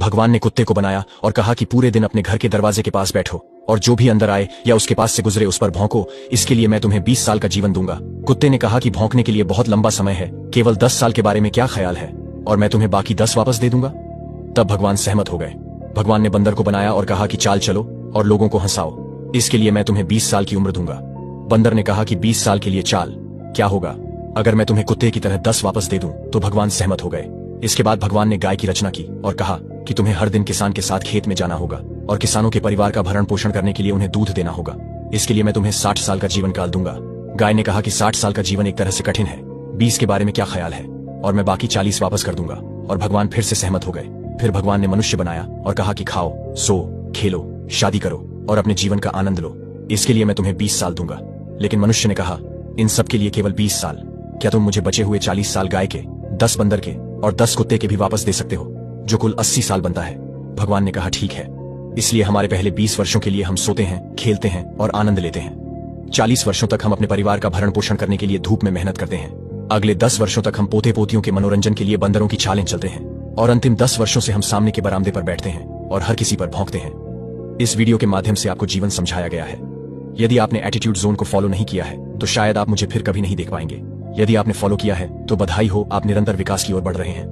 भगवान ने कुत्ते को बनाया और कहा कि पूरे दिन अपने घर के दरवाजे के पास बैठो और जो भी अंदर आए या उसके पास से गुजरे उस पर भौंको, इसके लिए मैं तुम्हें 20 साल का जीवन दूंगा। कुत्ते ने कहा कि भौंकने के लिए बहुत लंबा समय है, केवल 10 साल के बारे में क्या ख्याल है, और मैं तुम्हें बाकी 10 वापस दे दूंगा। तब भगवान सहमत हो गए। भगवान ने बंदर को बनाया और कहा कि चाल चलो और लोगों को हंसाओ, इसके लिए मैं तुम्हें 20 साल की उम्र दूंगा। बंदर ने कहा कि 20 साल के लिए चाल, क्या होगा अगर मैं तुम्हें कुत्ते की तरह 10 वापस दे दूं? तो भगवान सहमत हो गए। इसके बाद भगवान ने गाय की रचना की और कहा कि तुम्हें हर दिन किसान के साथ खेत में जाना होगा और किसानों के परिवार का भरण पोषण करने के लिए उन्हें दूध देना होगा, इसके लिए मैं तुम्हें 60 साल का जीवन काल दूंगा। गाय ने कहा कि 60 साल का जीवन एक तरह से कठिन है, 20 के बारे में क्या ख्याल है, और मैं बाकी 40 वापस कर दूंगा। और भगवान फिर से सहमत हो गए। फिर भगवान ने मनुष्य बनाया और कहा कि खाओ, सो, खेलो, शादी करो और अपने जीवन का आनंद लो, इसके लिए मैं तुम्हें 20 साल दूंगा। लेकिन मनुष्य ने कहा, इन सब के लिए केवल 20 साल, क्या तुम मुझे बचे हुए 40 साल गाय के, 10 बंदर के और 10 कुत्ते के भी वापस दे सकते हो, जो कुल 80 साल बनता है? भगवान ने कहा ठीक है। इसलिए हमारे पहले 20 वर्षों के लिए हम सोते हैं, खेलते हैं और आनंद लेते हैं। 40 वर्षों तक हम अपने परिवार का भरण पोषण करने के लिए धूप में मेहनत करते हैं। अगले 10 वर्षों तक हम पोते पोतियों के मनोरंजन के लिए बंदरों की छालें चलते हैं, और अंतिम 10 वर्षों से हम सामने के बरामदे पर बैठते हैं और हर किसी पर भौंकते हैं। इस वीडियो के माध्यम से आपको जीवन समझाया गया है। यदि आपने एटीट्यूड जोन को फॉलो नहीं किया है तो शायद आप मुझे फिर कभी नहीं देख पाएंगे। यदि आपने फॉलो किया है तो बधाई हो, आप निरंतर विकास की ओर बढ़ रहे हैं।